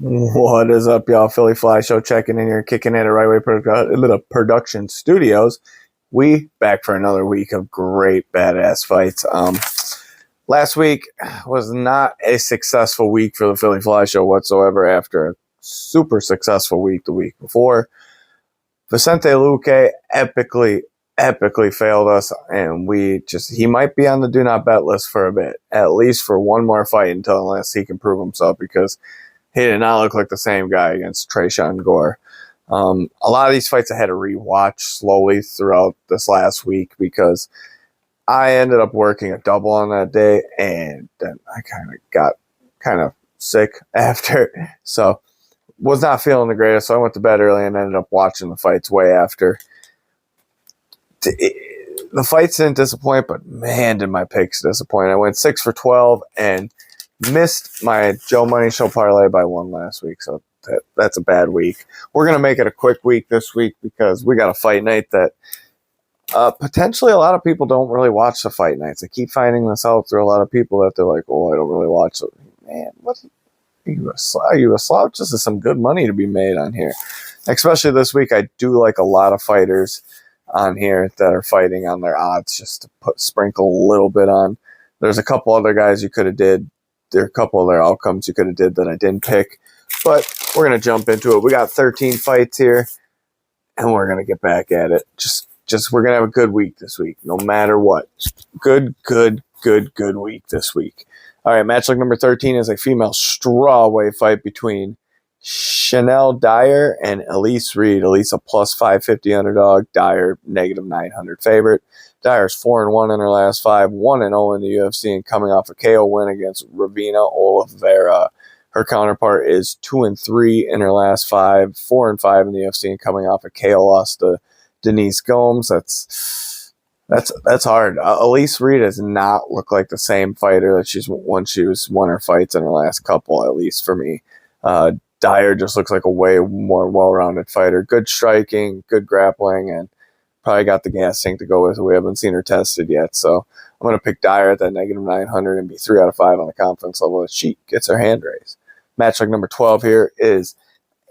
What is up, y'all? Philly Fly Show checking in here, kicking in at Right Way Production Studios. We back for another week of great badass fights. Last week was not a successful week for the Philly Fly Show whatsoever after a super successful week the week before. Vicente Luque epically failed us, and he might be on the do not bet list for a bit, at least for one more fight unless he can prove himself, because he did not look like the same guy against Trayshawn Gore. A lot of these fights I had to rewatch slowly throughout this last week because I ended up working a double on that day, and then I got sick after. So was not feeling the greatest. So I went to bed early and ended up watching the fights way after. The fights didn't disappoint, but man, did my picks disappoint. I went 6 for 12 and missed my Joe Money Show parlay by one last week, so that's a bad week. We're going to make it a quick week this week because we got a fight night that potentially a lot of people don't really watch the fight nights. I keep finding this out through a lot of people that they're like, oh, I don't really watch it. Man, what? Are you a slouch? This is some good money to be made on here. Especially this week, I do like a lot of fighters on here that are fighting on their odds just to sprinkle a little bit on. There's a couple other guys you could have did. There are a couple other outcomes you could have did that I didn't pick, but we're going to jump into it. We got 13 fights here, and we're going to get back at it. Just we're going to have a good week this week, no matter what. Good week this week. All right, match number 13 is a female strawweight fight between Chanel Dyer and Elise Reed. Elise a plus 550 underdog, Dyer negative 900 favorite. Dyer's 4-1 in her last 5, 1-0 in the UFC, and coming off a KO win against Ravina Oliveira. Her counterpart is 2-3 in her last 5, 4-5 in the UFC, and coming off a KO loss to Denise Gomes. That's hard. Elise Reed does not look like the same fighter that she's won her fights in her last couple, at least for me. Dyer just looks like a way more well-rounded fighter. Good striking, good grappling, and probably got the gas tank to go with it. We haven't seen her tested yet, so I'm going to pick Dyer at that negative 900 and be 3 out of 5 on the confidence level as she gets her hand raised. Matchup number 12 here is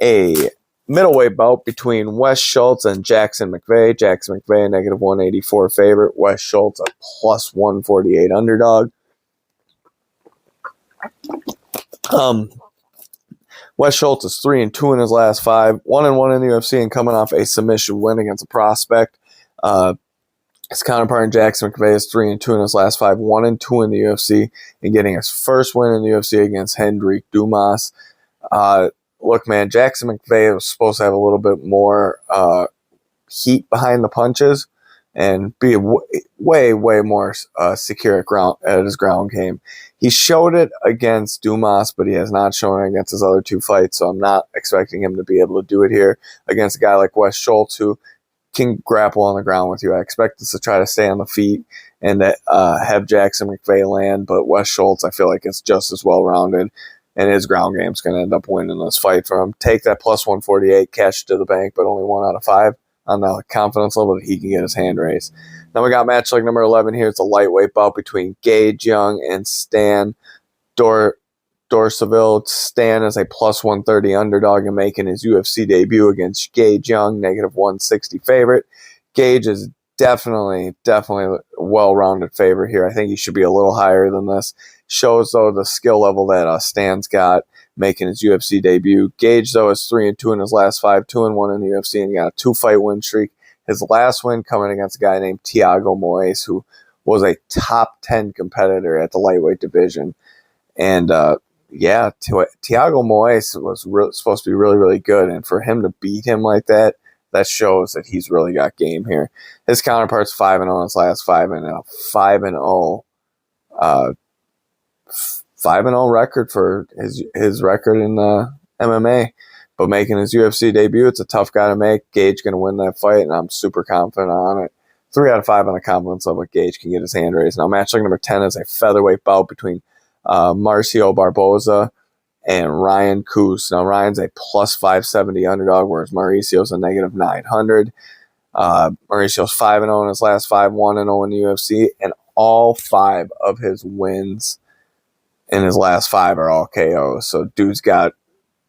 a middleweight bout between Wes Schultz and Jackson McVeigh. Jackson McVeigh, negative 184 favorite. Wes Schultz, a plus 148 underdog. Wes Schultz is 3-2 in his last 5, 1-1 in the UFC, and coming off a submission win against a prospect. His counterpart in Jackson McVeigh is 3-2 in his last 5, 1-2 in the UFC, and getting his first win in the UFC against Hendrik Dumas. Look, man, Jackson McVeigh was supposed to have a little bit more heat behind the punches and be way more secure at his ground game. He showed it against Dumas, but he has not shown it against his other 2 fights, so I'm not expecting him to be able to do it here against a guy like Wes Schultz, who can grapple on the ground with you. I expect us to try to stay on the feet and have Jackson McVeigh land, but Wes Schultz, I feel like it's just as well-rounded, and his ground game's going to end up winning this fight for him. Take that plus 148, cash it to the bank, but only 1 out of 5 on the confidence level that he can get his hand raised. Now we got match number 11 here. It's a lightweight bout between Gage Young and Stan Dorsaville. Stan is a plus 130 underdog and making his UFC debut against Gage Young, negative 160 favorite. Gage is definitely a well-rounded favorite here. I think he should be a little higher than this. Shows, though, the skill level that Stan's got making his UFC debut. Gage, though, is 3-2 in his last 5, 2-1 in the UFC, and he got a 2-fight win streak. His last win coming against a guy named Thiago Moraes, who was a top 10 competitor at the lightweight division. And, Thiago Moraes was supposed to be really good, and for him to beat him like that, that shows that he's really got game here. His counterpart's 5-0 in his last 5, and a 5-0 record for his record in MMA. But making his UFC debut, it's a tough guy to make. Gage going to win that fight, and I'm super confident on it. 3 out of 5 on the confidence level. Gage can get his hand raised. Now, match number 10 is a featherweight bout between Marcio Barboza and Ryan Coos. Now, Ryan's a plus 570 underdog, whereas Mauricio's a negative 900. Mauricio's 5-0 in his last 5, 1-0 in the UFC, and all 5 of his wins in his last 5 are all KOs. So dude's got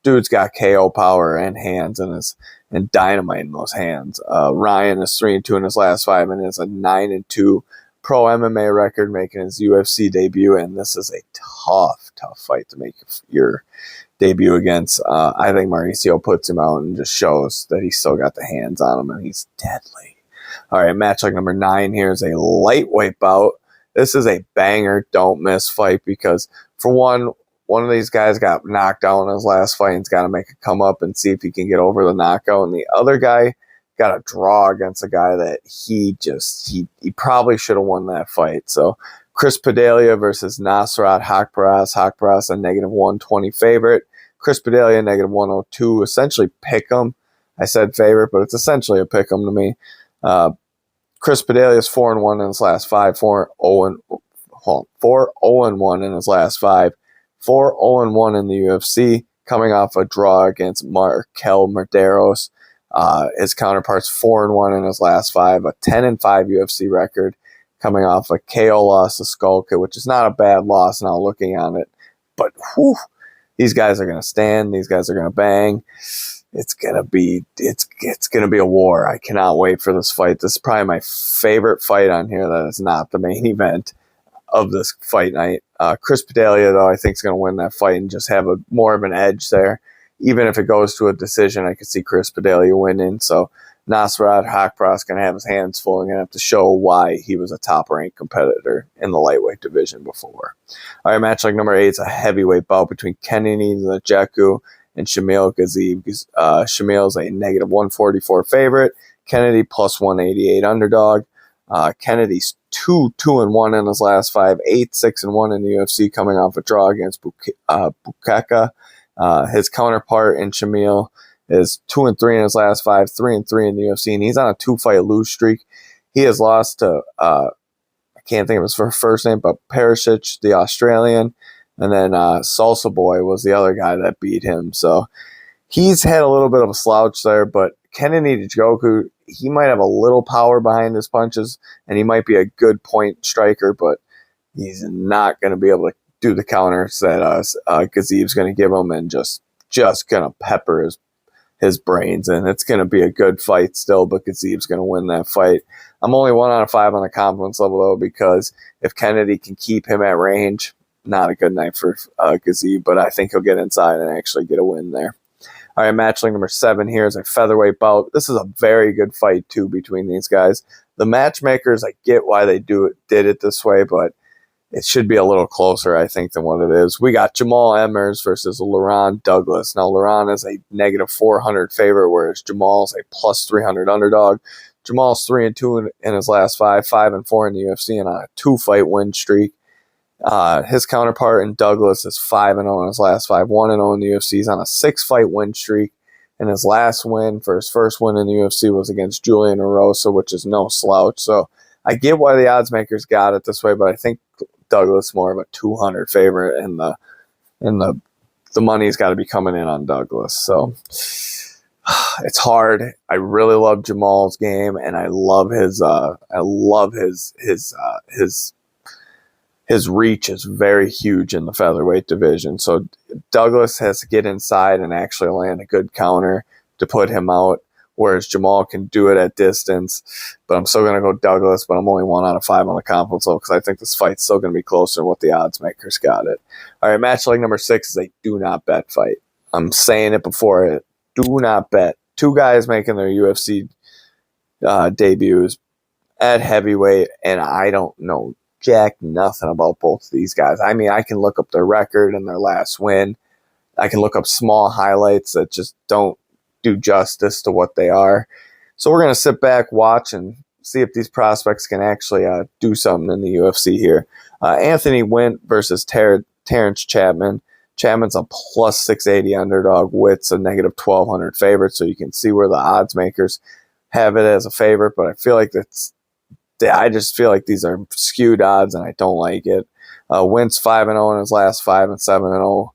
dude's got KO power and hands and dynamite in those hands. Ryan is 3-2 in his last 5 and is a 9-2 pro MMA record, making his UFC debut. And this is a tough fight to make your debut against. I think Mauricio puts him out and just shows that he's still got the hands on him and he's deadly. All right, match like number 9 here is a lightweight bout. This is a banger, don't miss fight because, for one of these guys got knocked out in his last fight and's got to make a come up and see if he can get over the knockout. And the other guy got a draw against a guy that he probably should have won that fight. So Chris Padilla versus Nasrat Haqparast. Haqparast a -120 favorite. Chris Padilla -102. Essentially pick 'em. I said favorite, but it's essentially a pick 'em to me. Chris Padilla is 4-1 in his last 5. 4-0-1 in his last 5. 4-0-1 in the UFC, coming off a draw against Markel Medeiros. His counterpart's 4-1 in his last 5, a 10-5 UFC record, coming off a KO loss to Skulka, which is not a bad loss now looking on it. But these guys are going to stand. These guys are going to bang. It's gonna be a war. I cannot wait for this fight. This is probably my favorite fight on here that is not the main event of this fight night. Chris Padilla, though, I think is going to win that fight and just have more of an edge there. Even if it goes to a decision, I could see Chris Padilla winning. So Nasrat Haqparast is going to have his hands full and going to have to show why he was a top-ranked competitor in the lightweight division before. All right, match like number 8 is a heavyweight bout between Kennedy Nzechukwu and Shamil Gazib. Shamil's a -144 favorite. Kennedy +188 underdog. Kennedy's 2-1 in his last 5, 8-6-1 in the UFC, coming off a draw against Bukaka. His counterpart in Shamil is 2-3 in his last 5, 3-3 in the UFC, and he's on a 2-fight lose streak. He has lost to I can't think of his first name, but Perisic, the Australian. And then Salsa Boy was the other guy that beat him. So he's had a little bit of a slouch there, but Kennedy Nzechukwu, he might have a little power behind his punches, and he might be a good point striker, but he's not going to be able to do the counters that Gazib's going to give him, and just going to pepper his brains. And it's going to be a good fight still, but Gazib's going to win that fight. I'm only 1 out of 5 on the confidence level, though, because if Kennedy can keep him at range, not a good night for Gazib, but I think he'll get inside and actually get a win there. All right, match link number 7 here is a featherweight bout. This is a very good fight, too, between these guys. The matchmakers, I get why they did it this way, but it should be a little closer, I think, than what it is. We got Jamal Emmers versus Laurent Douglas. Now, Laurent is a -400 favorite, whereas Jamal's a +300 underdog. Jamal's 3-2 in his last 5, 5-4 in the UFC, and on a 2-fight win streak. His counterpart in Douglas is 5-0 in his last 5, 1-0 in the UFC. He's on a 6-fight win streak, and his last win for his first win in the UFC was against Julian Erosa, which is no slouch. So I get why the odds makers got it this way, but I think Douglas more of a 200 favorite, and the money's got to be coming in on Douglas. So it's hard. I really love Jamal's game, and I love his reach is very huge in the featherweight division. So Douglas has to get inside and actually land a good counter to put him out, whereas Jamal can do it at distance. But I'm still going to go Douglas, but I'm only 1 out of 5 on the confidence level because I think this fight's still going to be closer than what the odds makers got it. All right, match leg number 6 is a do not bet fight. I'm saying it before it. Do not bet. 2 guys making their UFC debuts at heavyweight, and I don't know jack nothing about both of these guys. I mean, I can look up their record and their last win. I can look up small highlights that just don't do justice to what they are. So we're going to sit back, watch, and see if these prospects can actually do something in the UFC here. Anthony Wint versus Terrence Chapman. Chapman's a +680 underdog. Witt's a -1200 favorite, so you can see where the odds makers have it as a favorite, but I feel like I just feel like these are skewed odds, and I don't like it. Wint's 5-0 in his last 5 and 7-0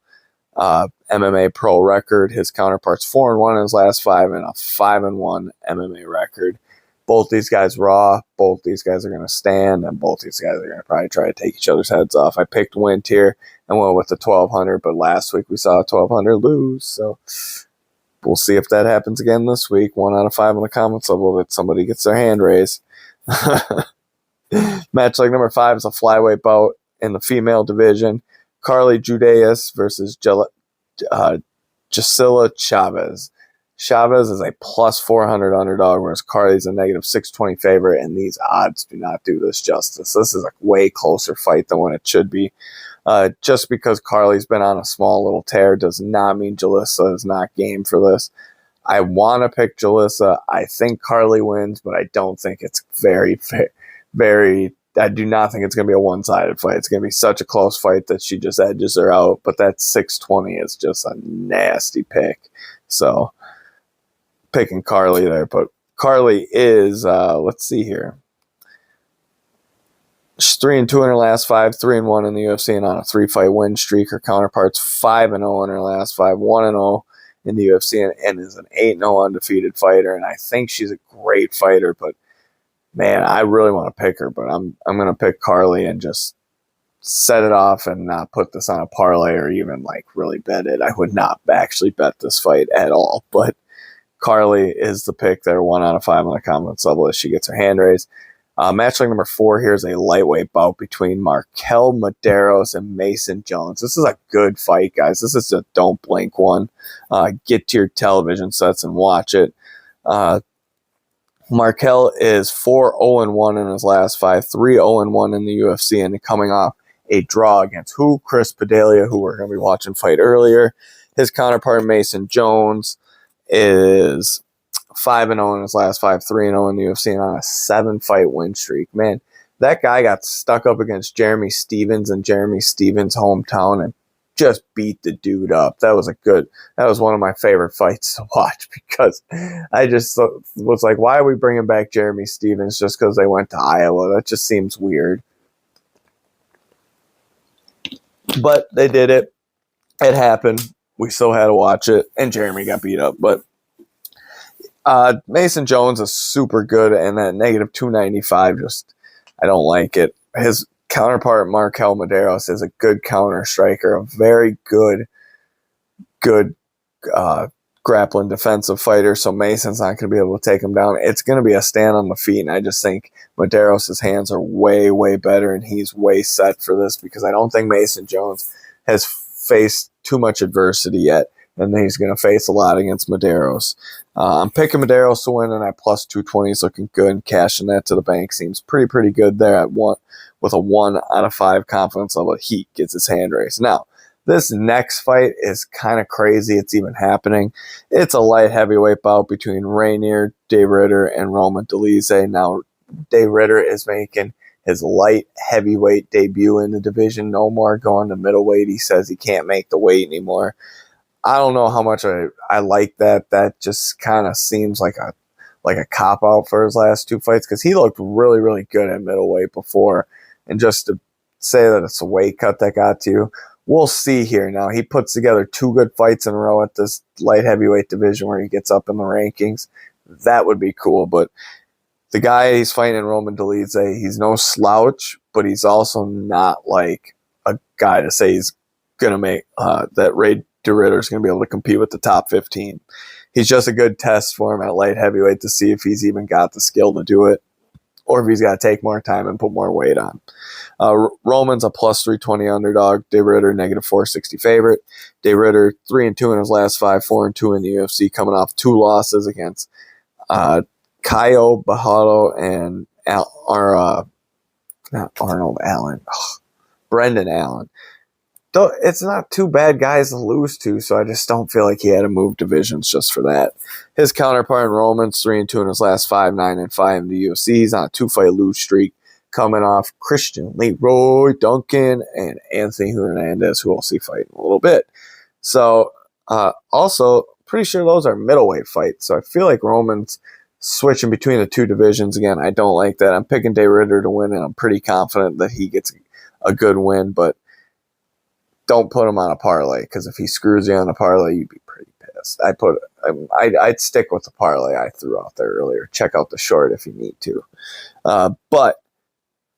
MMA pro record. His counterpart's 4-1 in his last 5 and a 5-1 MMA record. Both these guys raw. Both these guys are going to stand, and both these guys are going to probably try to take each other's heads off. I picked Wint here. and went with the 1200. But last week we saw a 1200 lose, so we'll see if that happens again this week. 1 out of 5 in the comments level that somebody gets their hand raised. Match like number 5 is a flyweight bout in the female division. Carly Judeas versus Gisela Chavez. Chavez is a plus 400 underdog, whereas Carly's a negative 620 favorite, and these odds do not do this justice. This is a way closer fight than what it should be. Just because Carly's been on a small little tear does not mean Jalissa is not game for this. I want to pick Jalissa. I think Carly wins, but I don't think it's very, I do not think it's going to be a one-sided fight. It's going to be such a close fight that she just edges her out, but that 620 is just a nasty pick. So, picking Carly there, but Carly is, let's see here. She's 3-2 in her last 5, 3-1 in the UFC, and on a 3-fight win streak. Her counterpart's 5-0 in her last 5, 1-0 in the UFC, and is an 8-0 undefeated fighter. And I think she's a great fighter, but man, I really want to pick her. But I'm going to pick Carly and just set it off and not put this on a parlay or even like really bet it. I would not actually bet this fight at all, but Carly is the pick there, 1 out of 5 on the comments level as she gets her hand raised. Match like number 4 here is a lightweight bout between Markel Medeiros and Mason Jones. This is a good fight, guys. This is a don't blink one. Get to your television sets and watch it. Markel is 4-0-1 in his last 5, 3-0-1 in the UFC, and coming off a draw against who? Chris Padilla, who we're going to be watching fight earlier. His counterpart, Mason Jones, is 5-0 in his last 5, 3-0 in the UFC, and on a 7-fight win streak. Man, that guy got stuck up against Jeremy Stevens in Jeremy Stevens' hometown and just beat the dude up. That was one of my favorite fights to watch because I just was like, why are we bringing back Jeremy Stevens just because they went to Iowa? That just seems weird. But they did it. It happened. We still had to watch it, and Jeremy got beat up. But Mason Jones is super good, and that negative 295, just I don't like it. His counterpart, Markel Medeiros, is a good counter striker, a very good grappling defensive fighter, so Mason's not going to be able to take him down. It's going to be a stand on the feet, and I just think Medeiros' hands are way, way better, and he's way set for this because I don't think Mason Jones has faced too much adversity yet, and then he's going to face a lot against Medeiros. I'm picking Medeiros to win, and that plus 220 is looking good, and cashing that to the bank seems pretty good there at one with a 1 out of 5 confidence level. He gets his hand raised. Now, this next fight is kind of crazy. It's even happening. It's a light heavyweight bout between Rainier De Ridder and Roman Dolidze. Now, De Ridder is making his light heavyweight debut in the division. No more going to middleweight. He says he can't make the weight anymore. I don't know how much I like that. That just kind of seems like a cop-out for his last 2 fights because he looked really, really good at middleweight before. And just to say that it's a weight cut that got to you, we'll see here. Now, he puts together 2 good fights in a row at this light heavyweight division where he gets up in the rankings. That would be cool. But the guy he's fighting, Roman Dolidze, he's no slouch, but he's also not like a guy to say he's going to make that Ray De Ridder is going to be able to compete with the top 15. He's just a good test for him at light heavyweight to see if he's even got the skill to do it or if he's got to take more time and put more weight on. Roman's a plus 320 underdog. De Ridder, negative 460 favorite. De Ridder, 3-2 in his last 5, 4-2 in the UFC, coming off 2 losses against Caio Bajado and not Arnold Allen. Brendan Allen. Though it's not 2 bad guys to lose to, so I just don't feel like he had to move divisions just for that. His counterpart, Roman's 3-2 in his last 5, 9-5 in the UFC. He's on a 2-fight lose streak, coming off Christian Leroy Duncan and Anthony Hernandez, who we'll see fight in a little bit. So, also, pretty sure those are middleweight fights, so I feel like Roman's switching between the 2 divisions. Again, I don't like that. I'm picking De Ridder to win, and I'm pretty confident that he gets a good win, but don't put him on a parlay, because if he screws you on a parlay, you'd be pretty pissed. I'd stick with the parlay I threw out there earlier. Check out the short if you need to. But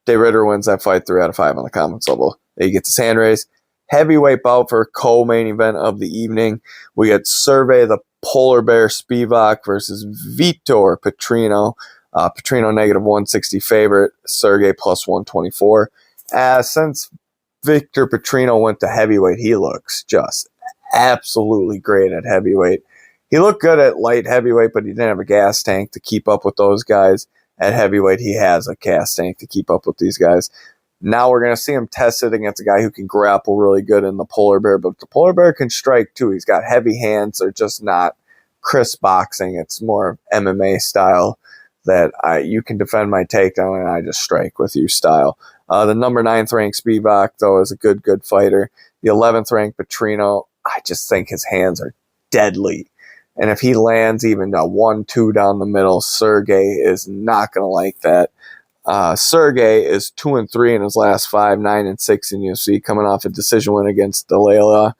De Ridder wins that fight 3 out of 5 on the comments level. He gets his hand raised. Heavyweight bout for co-main event of the evening. We get Survey the Polar Bear Spivak versus Vitor Petrino. Petrino negative 160 favorite, Sergey plus 124. Since Victor Petrino went to heavyweight, he looks just absolutely great at heavyweight. He looked good at light heavyweight, but he didn't have a gas tank to keep up with those guys. At heavyweight, he has a gas tank to keep up with these guys. Now we're going to see him tested against a guy who can grapple really good in the Polar Bear, but the Polar Bear can strike too. He's got heavy hands. They're just not crisp boxing. It's more MMA style that you can defend my takedown and I just strike with you style. The number 9th ranked Spivak, though, is a good fighter. The 11th ranked Petrino, I just think his hands are deadly. And if he lands even a 1-2 down the middle, Sergey is not going to like that. Sergey is 2-3 in his last 5, 9-6 in UFC, coming off a decision win against Dalila.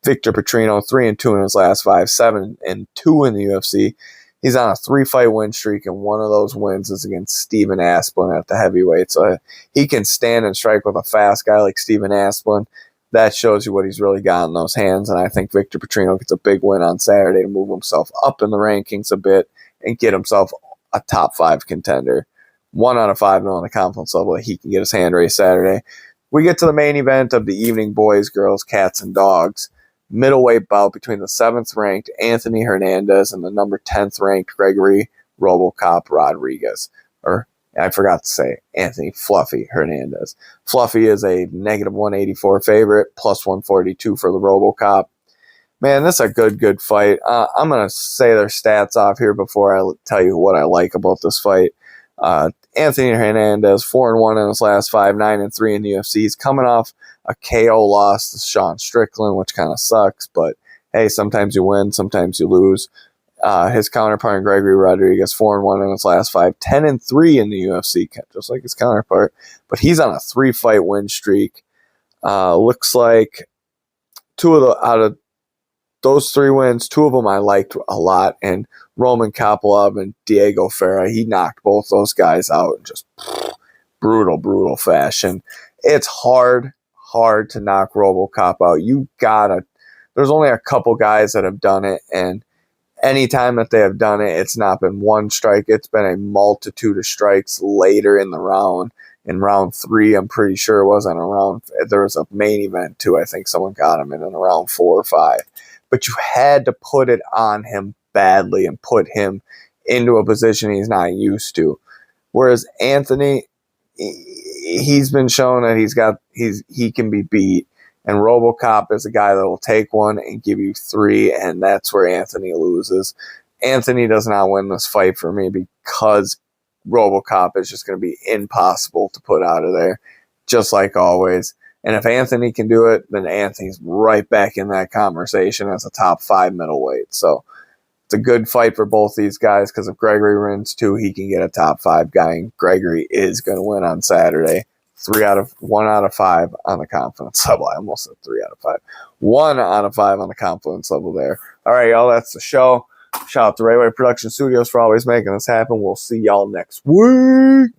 Victor Petrino 3-2 in his last 5, 7-2 in the UFC. He's on a 3-fight win streak, and one of those wins is against Steven Asplin at the heavyweight. So he can stand and strike with a fast guy like Steven Asplin. That shows you what he's really got in those hands, and I think Victor Petrino gets a big win on Saturday to move himself up in the rankings a bit and get himself a top 5 contender. 1 out of 5 on the confidence level that he can get his hand raised Saturday. We get to the main event of the evening, boys, girls, cats, and dogs. Middleweight bout between the 7th ranked Anthony Hernandez and the number 10th ranked Gregory RoboCop Rodrigues. Or I forgot to say Anthony Fluffy Hernandez. Fluffy is a negative 184 favorite, plus 142 for the RoboCop. Man, this is a good fight. I'm going to say their stats off here before I tell you what I like about this fight. Anthony Hernandez, 4-1 in his last 5, 9-3 in the UFC. He's coming off a KO loss to Sean Strickland, which kind of sucks, but hey, sometimes you win, sometimes you lose. His counterpart, Gregory Rodrigues, 4-1 in his last 5, 10-3 in the UFC, just like his counterpart. But he's on a 3-fight win streak. Looks like out of those 3 wins, 2 of them I liked a lot, and Roman Kopylov and Diego Ferreira, he knocked both those guys out in just brutal fashion. It's hard to knock RoboCop out. There's only a couple guys that have done it, and any time that they have done it, it's not been one strike. It's been a multitude of strikes later in the round. In round 3, I'm pretty sure it wasn't there was a main event too. I think someone got him in round 4 or 5. But you had to put it on him badly and put him into a position he's not used to. Whereas Anthony, he's been shown that he can be beat. And RoboCop is a guy that will take one and give you 3, and that's where Anthony loses. Anthony does not win this fight for me because RoboCop is just going to be impossible to put out of there, just like always. And if Anthony can do it, then Anthony's right back in that conversation as a top 5 middleweight. So it's a good fight for both these guys because if Gregory wins too, he can get a top 5 guy, and Gregory is going to win on Saturday. 1 out of 5 on the confidence level. I almost said 3 out of 5. 1 out of 5 on the confidence level there. All right, y'all, that's the show. Shout out to Railway Production Studios for always making this happen. We'll see y'all next week.